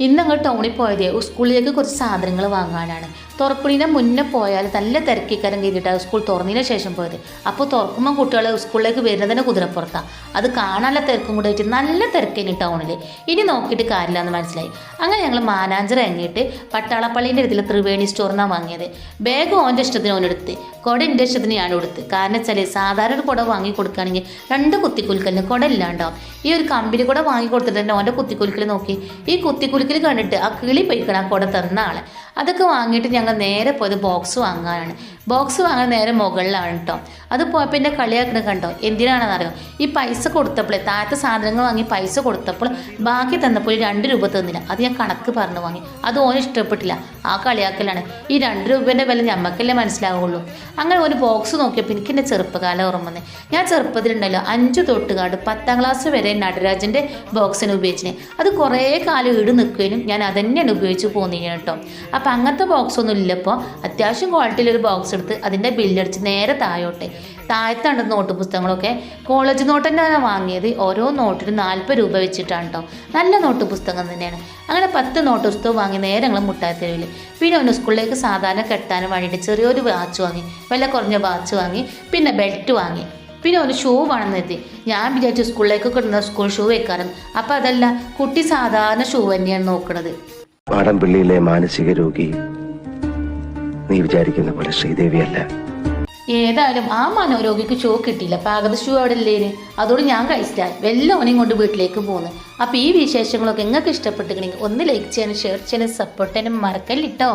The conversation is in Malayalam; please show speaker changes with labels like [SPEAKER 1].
[SPEAKER 1] ഇന്ന് അങ്ങ് ടൗണിൽ പോയതേ സ്കൂളിലേക്ക് കുറച്ച് സാധനങ്ങൾ വാങ്ങാനാണ്. തുറക്കണീനെ മുന്നേ പോയാൽ നല്ല തിരക്കിക്കാരം കയറിയിട്ടാണ് സ്കൂൾ തുറന്നതിന് ശേഷം പോയത്. അപ്പോൾ തുറക്കുമ്പോൾ കുട്ടികൾ സ്കൂളിലേക്ക് വരുന്നതിന് കുതിരപ്പുറത്താണ്. അത് കാണാനുള്ള തിരക്കും കൂടെ ആയിട്ട് നല്ല തിരക്കേനി ടൗണിൽ. ഇനി നോക്കിയിട്ട് കാര്യമില്ല എന്ന് മനസ്സിലായി. അങ്ങനെ ഞങ്ങൾ മാനാഞ്ചിറ ഇറങ്ങിയിട്ട് പട്ടാളപ്പള്ളീൻ്റെ അടുത്തുള്ള ത്രിവേണി സ്റ്റോറിനാണ് വാങ്ങിയത്. ബാഗ് ഓൻ്റെ ഇഷ്ടത്തിന് ഓനെടുത്ത്, കുട എൻ്റെ ഇഷ്ടത്തിന് ഞാൻ കൊടുത്ത്. കാരണം വെച്ചാൽ സാധാരണ ഒരു കുട വാങ്ങി കൊടുക്കുകയാണെങ്കിൽ 2 കുത്തിക്കുലുക്കലിന് കുട ഇല്ലാണ്ടാവും. ഈ ഒരു കമ്പനി കൂടെ വാങ്ങി കൊടുത്തിട്ട് തന്നെ ഓൻ്റെ കുത്തിക്കുലുക്കൽ നോക്കി. ഈ കുത്തിക്കുലുക്കൽ കണ്ടിട്ട് ആ കിളി പോയിക്കണം ആ കുട തന്ന ആളെ. അതൊക്കെ വാങ്ങിയിട്ട് ഞങ്ങൾ നേരെ പോയത് ബോക്സ് വാങ്ങാനാണ്. ബോക്സ് വാങ്ങാൻ നേരെ മുകളിലാണ് കേട്ടോ. അത് പോയപ്പോൾ എൻ്റെ കളിയാക്കണം കണ്ടോ. എന്തിനാണെന്ന് അറിയാം, ഈ പൈസ കൊടുത്തപ്പോഴേ താഴത്തെ സാധനങ്ങൾ വാങ്ങി പൈസ കൊടുത്തപ്പോൾ ബാക്കി തന്നപ്പോൾ 2 രൂപ തന്നില്ല. അത് ഞാൻ കണക്ക് പറഞ്ഞു വാങ്ങി. അത് ഓന് ഇഷ്ടപ്പെട്ടില്ല. ആ കളിയാക്കലാണ്. ഈ 2 രൂപേൻ്റെ വില ഞമ്മക്കല്ലേ മനസ്സിലാവുള്ളൂ. അങ്ങനെ ഒരു ബോക്സ് നോക്കിയപ്പോൾ എനിക്ക് എൻ്റെ ചെറുപ്പകാലം ഓർമ്മ വന്നേ. ഞാൻ ചെറുപ്പത്തിലുണ്ടല്ലോ 5 തൊട്ടുകാട് 10ാം ക്ലാസ് വരെ നടരാജൻ്റെ ബോക്സിനെ ഉപയോഗിച്ചിനെ. അത് കുറേ കാലം ഈട് നിൽക്കുകയും ഞാൻ അതന്നെയാണ് ഉപയോഗിച്ച് പോകുന്നതിന് കേട്ടോ. അപ്പോൾ അങ്ങനത്തെ ബോക്സ് ഒന്നും ഇല്ലപ്പോൾ അത്യാവശ്യം ക്വാളിറ്റിയിലൊരു ബോക്സ് എടുത്ത് അതിൻ്റെ ബില്ലടിച്ച് നേരെ താഴത്തുണ്ട് നോട്ട് പുസ്തകങ്ങളൊക്കെ. കോളേജ് നോട്ട് തന്നെയാണ് വാങ്ങിയത്. ഓരോ നോട്ടിനും 40 രൂപ വെച്ചിട്ടാണ് കേട്ടോ. നല്ല നോട്ട് പുസ്തകം തന്നെയാണ്. അങ്ങനെ 10 നോട്ട് പുസ്തകം വാങ്ങി നേരെ ഞങ്ങൾ മുട്ടായിത്തെരുവിൽ. പിന്നെ ഒന്ന് സ്കൂളിലേക്ക് സാധാരണ കെട്ടാനും വേണ്ടിയിട്ട് ചെറിയൊരു വാച്ച് വാങ്ങി, വില കുറഞ്ഞ വാച്ച് വാങ്ങി, പിന്നെ ബെൽറ്റ് വാങ്ങി. പിന്നെ ഒരു ഷൂ വേണമെന്ന് എത്തി. ഞാൻ വിചാരിച്ചു സ്കൂളിലേക്ക് ഇടുന്ന സ്കൂൾ ഷൂ വെക്കാനും. അപ്പം അതല്ല, കുട്ടി സാധാരണ ഷൂ തന്നെയാണ് നോക്കുന്നത്.
[SPEAKER 2] മാടമ്പിള്ളിയിലെ മാനസിക രോഗി നീ വിചാരിക്കുന്ന പോലെ ശ്രീദേവിയല്ല.
[SPEAKER 1] ഏതായാലും ആ മനോരോഗിക്ക് ഷൂ കിട്ടിയില്ല. പാകത ഷൂ അവിടെ ഇല്ലേന്. അതോട് ഞാൻ കഴിച്ചില്ല. വെല്ലോനെയും കൊണ്ട് വീട്ടിലേക്ക് പോകുന്നു. അപ്പോൾ ഈ വിശേഷങ്ങളൊക്കെ നിങ്ങൾക്ക് ഇഷ്ടപ്പെട്ടിട്ടുണ്ടെങ്കിൽ ഒന്ന് ലൈക്ക് ചെയ്യാനും ഷെയർ ചെയ്യാനും സപ്പോർട്ട് ചെയ്യാനും മറക്കല്ലിട്ടോ.